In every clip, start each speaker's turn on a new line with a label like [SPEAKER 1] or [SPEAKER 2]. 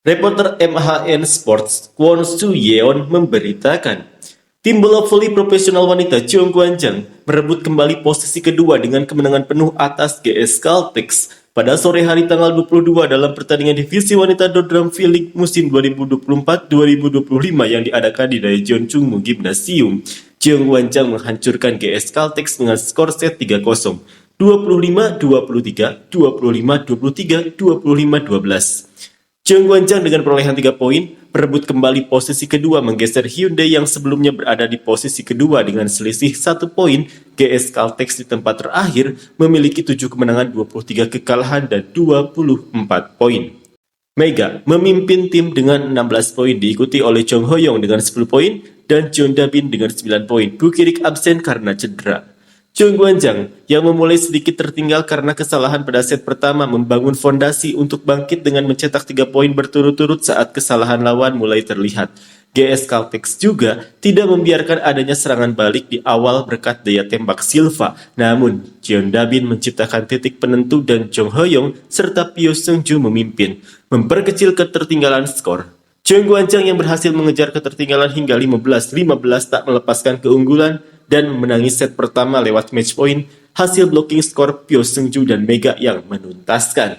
[SPEAKER 1] Reporter MHN Sports Kwon Soo Yeon memberitakan, tim bola voli profesional wanita Cheong Gwanjang merebut kembali posisi kedua dengan kemenangan penuh atas GS Caltex pada sore hari tanggal 22 dalam pertandingan divisi wanita Dodram V-League musim 2024-2025 yang diadakan di Daejeon Chungmu Gymnasium. Cheong Gwanjang menghancurkan GS Caltex dengan skor set 3-0, 25-23, 25-23, 25-12. Cheong Gwanjang dengan perolehan 3 poin, merebut kembali posisi kedua menggeser Hyundai yang sebelumnya berada di posisi kedua dengan selisih 1 poin. GS Caltex di tempat terakhir memiliki 7 kemenangan, 23 kekalahan, dan 24 poin. Mega memimpin tim dengan 16 poin, diikuti oleh Jong Hoyong dengan 10 poin dan Jeon Dabin dengan 9 poin. Bukirik absen karena cedera. Cheong Gwanjang yang memulai sedikit tertinggal karena kesalahan pada set pertama membangun fondasi untuk bangkit dengan mencetak 3 poin berturut-turut saat kesalahan lawan mulai terlihat. GS Caltex juga tidak membiarkan adanya serangan balik di awal berkat daya tembak Silva. Namun, Jeon Dabin menciptakan titik penentu dan Jong Hoyong serta Pyo Seung-ju memimpin, memperkecil ketertinggalan skor. Cheong Gwanjang yang berhasil mengejar ketertinggalan hingga 15-15 tak melepaskan keunggulan dan memenangi set pertama lewat match point, hasil blocking skor Pyo Seung-ju dan Mega yang menuntaskan.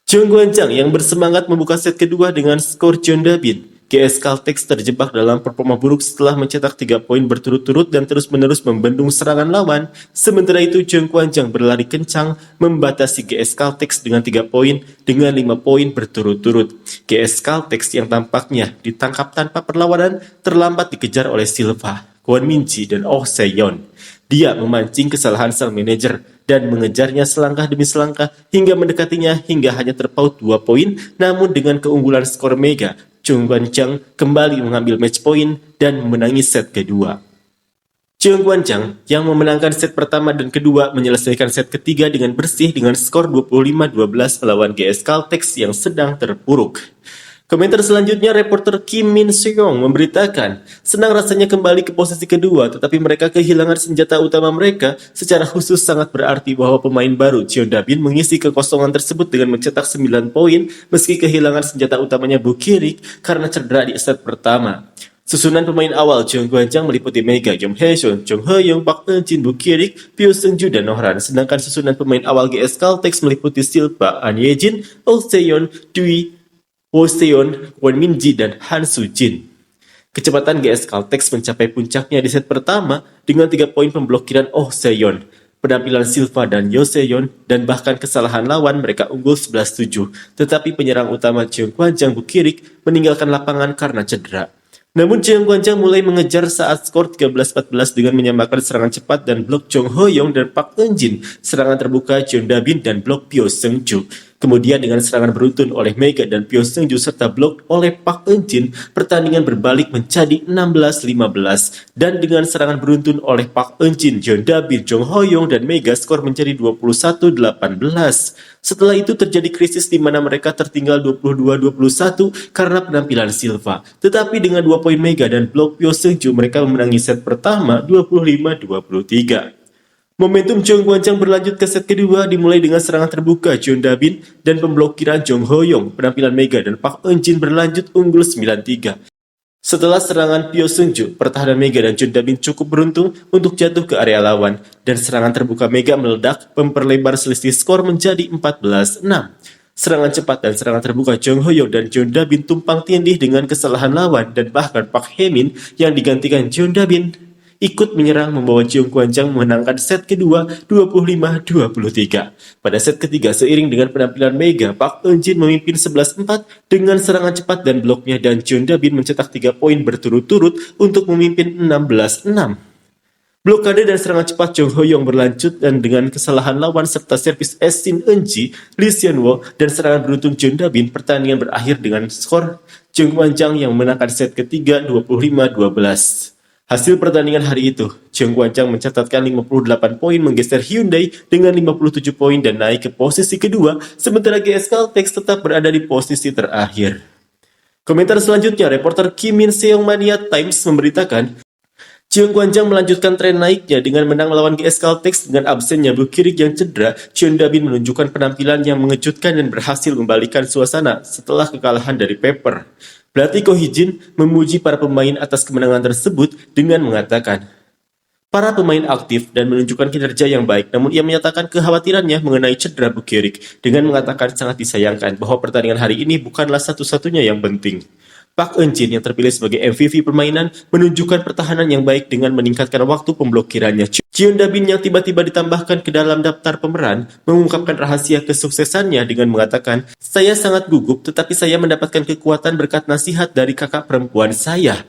[SPEAKER 1] Cheong Gwanjang yang bersemangat membuka set kedua dengan skor Jeon Dabin. GS Caltex terjebak dalam performa buruk setelah mencetak 3 poin berturut-turut dan terus-menerus membendung serangan lawan. Sementara itu, Cheong Gwanjang berlari kencang membatasi GS Caltex dengan 3 poin dengan 5 poin berturut-turut. GS Caltex yang tampaknya ditangkap tanpa perlawanan terlambat dikejar oleh Silva, Kwon Min-ji, dan Oh Se-yeon. Dia memancing kesalahan sang manajer dan mengejarnya selangkah demi selangkah hingga mendekatinya hingga hanya terpaut 2 poin. Namun dengan keunggulan skor Mega, Cheong Gwanjang kembali mengambil match point dan memenangi set kedua. Cheong Gwanjang yang memenangkan set pertama dan kedua menyelesaikan set ketiga dengan bersih dengan skor 25-12 melawan GS Caltex yang sedang terpuruk. Komentar selanjutnya, reporter Kim Min Seong memberitakan, senang rasanya kembali ke posisi kedua, tetapi mereka kehilangan senjata utama mereka. Secara khusus sangat berarti bahwa pemain baru Jeon Dabin mengisi kekosongan tersebut dengan mencetak 9 poin meski kehilangan senjata utamanya Bukirik karena cedera di set pertama. Susunan pemain awal Cheong Gwanjang meliputi Mega, Kim Hae-sun, Jong Hoyong, Park Eun-jin, Bukirik, Pyo Seung-ju, dan Nohran. Sedangkan susunan pemain awal GS Caltex meliputi Silva, An Ye-jin, Oh Se-yeon, Dwi, Oh Se-yeon, Kwon Min-ji, dan Han Soo-jin. Kecepatan GS Caltex mencapai puncaknya di set pertama dengan 3 poin pemblokiran Oh Se-yeon, penampilan Silva dan Yo Se-yeon, dan bahkan kesalahan lawan mereka unggul 11-7. Tetapi penyerang utama Cheong Gwanjang, Bukirik, meninggalkan lapangan karena cedera. Namun Cheong Gwanjang mulai mengejar saat skor 13-14 dengan menyamakan serangan cepat dan blok Jong Hoyong dan Park Eun-jin, serangan terbuka Jeon Dabin dan blok Pyo Seung-ju. Kemudian dengan serangan beruntun oleh Mega dan Pyo Seung-ju serta blok oleh Park Eun-jin, pertandingan berbalik menjadi 16-15. Dan dengan serangan beruntun oleh Park Eun-jin, Jeon Dabin, Jong Hoyong, dan Mega, skor menjadi 21-18. Setelah itu terjadi krisis di mana mereka tertinggal 22-21 karena penampilan Silva. Tetapi dengan 2 poin Mega dan blok Pyo Seung-ju, mereka memenangi set pertama 25-23. Momentum Cheong Gwanjang berlanjut ke set kedua dimulai dengan serangan terbuka Jeon Dabin dan pemblokiran Jong Hoyong. Penampilan Mega dan Park Eun-jin berlanjut unggul 9-3. Setelah serangan Pyo Seung-ju, pertahanan Mega dan Jeon Dabin cukup beruntung untuk jatuh ke area lawan dan serangan terbuka Mega meledak memperlebar selisih skor menjadi 14-6. Serangan cepat dan serangan terbuka Jong Hoyong dan Jeon Dabin tumpang tindih dengan kesalahan lawan dan bahkan Park Hae-min yang digantikan Jeon Dabin ikut menyerang membawa Cheong Gwanjang memenangkan set kedua 25-23. Pada set ketiga, seiring dengan penampilan Mega, Park Eun-jin memimpin 11-4 dengan serangan cepat dan bloknya dan Jeon Dabin mencetak 3 poin berturut-turut untuk memimpin 16-6. Blokade dan serangan cepat Jong Hoyong berlanjut dan dengan kesalahan lawan serta servis Shin Eun-ji, Lee Seon-woo, dan serangan beruntun Jeon Dabin, pertandingan berakhir dengan skor Cheong Gwanjang yang memenangkan set ketiga 25-12. Hasil pertandingan hari itu, Cheong Gwanjang mencatatkan 58 poin menggeser Hyundai dengan 57 poin dan naik ke posisi kedua, sementara GS Caltex tetap berada di posisi terakhir. Komentar selanjutnya, reporter Kim Min Seong Mania Times memberitakan, Cheon Kwanjang melanjutkan tren naiknya dengan menang melawan GS Caltex dengan absennya Bukirik yang cedera. Cheon Dabin menunjukkan penampilan yang mengejutkan dan berhasil membalikan suasana setelah kekalahan dari Pepper. Pelatih Ko Hee-jin memuji para pemain atas kemenangan tersebut dengan mengatakan, para pemain aktif dan menunjukkan kinerja yang baik, namun ia menyatakan kekhawatirannya mengenai cedera Bukirik dengan mengatakan sangat disayangkan bahwa pertandingan hari ini bukanlah satu-satunya yang penting. Park Eun-jin yang terpilih sebagai MVP permainan menunjukkan pertahanan yang baik dengan meningkatkan waktu pemblokirannya. Cheon Dabin yang tiba-tiba ditambahkan ke dalam daftar pemeran mengungkapkan rahasia kesuksesannya dengan mengatakan, saya sangat gugup tetapi saya mendapatkan kekuatan berkat nasihat dari kakak perempuan saya.